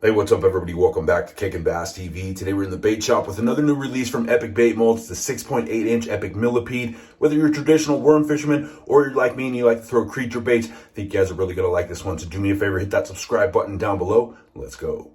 Hey, what's up, everybody? Welcome back to Kickin' Bass TV. Today we're in the bait shop with another new release from Epic Bait Molds, the 6.8-inch Epic Millipede. Whether you're a traditional worm fisherman or you're like me and you like to throw creature baits, I think you guys are really going to like this one. So do me a favor, hit that subscribe button down below. Let's go.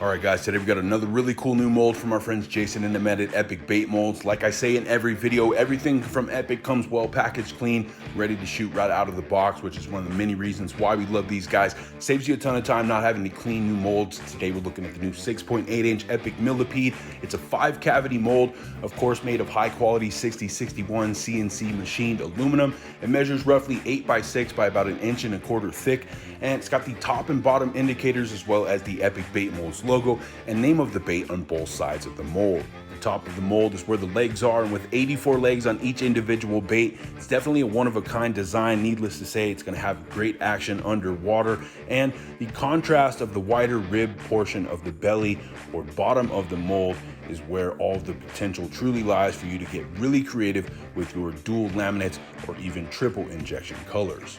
All right, guys, today we got another really cool new mold from our friends Jason and Ahmed at Epic Bait Molds. Like I say in every video, everything from Epic comes well packaged, clean, ready to shoot right out of the box, which is one of the many reasons why we love these guys. Saves you a ton of time not having to clean new molds. Today we're looking at the new 6.8-inch Epic Millipede. It's a 5-cavity mold, of course, made of high-quality 6061 CNC machined aluminum. It measures roughly 8x6 by about 1.25 inches thick, and it's got the top and bottom indicators as well as the Epic Bait Molds logo and name of the bait on both sides of the mold. The top of the mold is where the legs are, and with 84 legs on each individual bait, it's definitely a one-of-a-kind design. Needless to say, it's going to have great action underwater, and the contrast of the wider rib portion of the belly or bottom of the mold is where all the potential truly lies for you to get really creative with your dual laminates or even triple injection colors.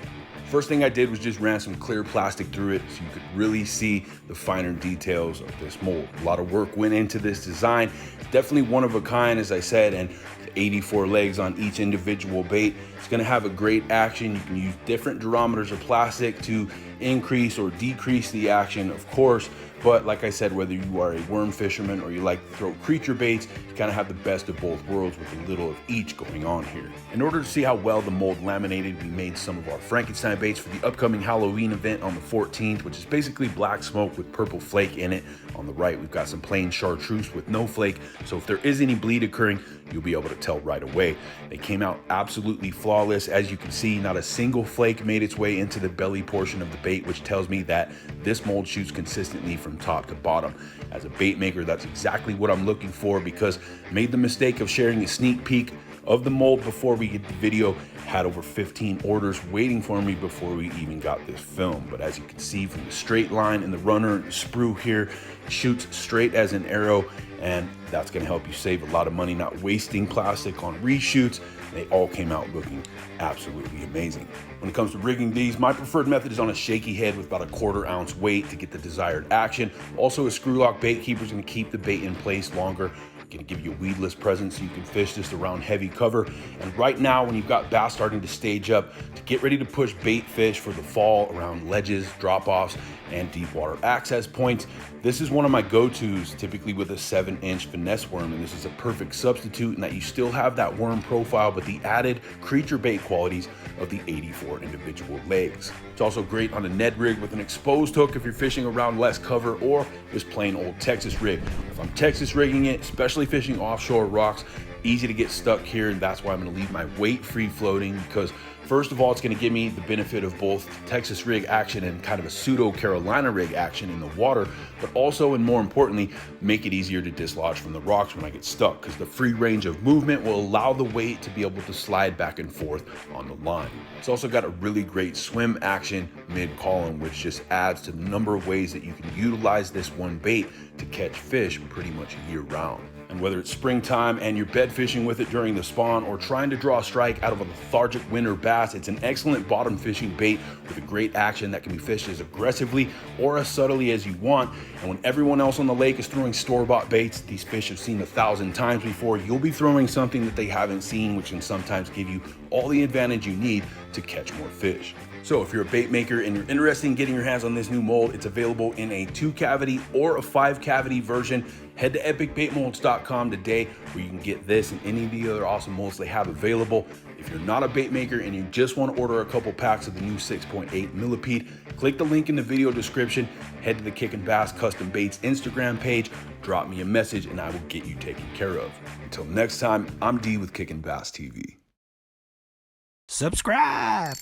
First thing I did was just ran some clear plastic through it so you could really see the finer details of this mold. A lot of work went into this design. It's definitely one of a kind, as I said, and 84 legs on each individual bait. It's going to have a great action. You can use different durometers of plastic to increase or decrease the action, of course. But like I said, whether you are a worm fisherman or you like to throw creature baits, you kind of have the best of both worlds with a little of each going on here. In order to see how well the mold laminated, we made some of our Frankenstein baits for the upcoming Halloween event on the 14th, which is basically black smoke with purple flake in it. On the right, we've got some plain chartreuse with no flake, so if there is any bleed occurring, you'll be able to tell right away. They came out absolutely flawless. As you can see, not a single flake made its way into the belly portion of the bait, which tells me that this mold shoots consistently from top to bottom. As a bait maker, that's exactly what I'm looking for, because I made the mistake of sharing a sneak peek of the mold before we get the video. Had over 15 orders waiting for me before we even got this film. But as you can see from the straight line in the runner and the sprue here, it shoots straight as an arrow, and that's going to help you save a lot of money not wasting plastic on reshoots. They all came out looking absolutely amazing. When it comes to rigging these, my preferred method is on a shaky head with about a 1/4 ounce weight to get the desired action. Also, a screw lock bait keeper is going to keep the bait in place longer. Going to give you a weedless presence so you can fish this around heavy cover. And right now, when you've got bass starting to stage up to get ready to push bait fish for the fall around ledges, drop-offs, and deep water access points, this is one of my go-tos, typically with a 7-inch finesse worm. And this is a perfect substitute in that you still have that worm profile, but the added creature bait qualities of the 84 individual legs. It's also great on a Ned rig with an exposed hook if you're fishing around less cover, or just plain old Texas rig. If I'm Texas rigging it, especially fishing offshore rocks, easy to get stuck here, and that's why I'm going to leave my weight free floating, because first of all, it's going to give me the benefit of both Texas rig action and kind of a pseudo Carolina rig action in the water, but also, and more importantly, make it easier to dislodge from the rocks when I get stuck, because the free range of movement will allow the weight to be able to slide back and forth on the line. It's also got a really great swim action mid-column, which just adds to the number of ways that you can utilize this one bait to catch fish pretty much year round. And whether it's springtime and you're bed fishing with it during the spawn, or trying to draw a strike out of a lethargic winter bass, it's an excellent bottom fishing bait with a great action that can be fished as aggressively or as subtly as you want. And when everyone else on the lake is throwing store-bought baits these fish have seen 1,000 times before, you'll be throwing something that they haven't seen, which can sometimes give you all the advantage you need to catch more fish. So if you're a bait maker and you're interested in getting your hands on this new mold, it's available in a 2-cavity or a 5-cavity version. Head to epicbaitmolds.com today where you can get this and any of the other awesome molds they have available. If you're not a bait maker and you just want to order a couple packs of the new 6.8 Millipede, click the link in the video description, head to the Kickin' Bass Custom Baits Instagram page, drop me a message, and I will get you taken care of. Until next time, I'm D with Kickin' Bass TV. Subscribe!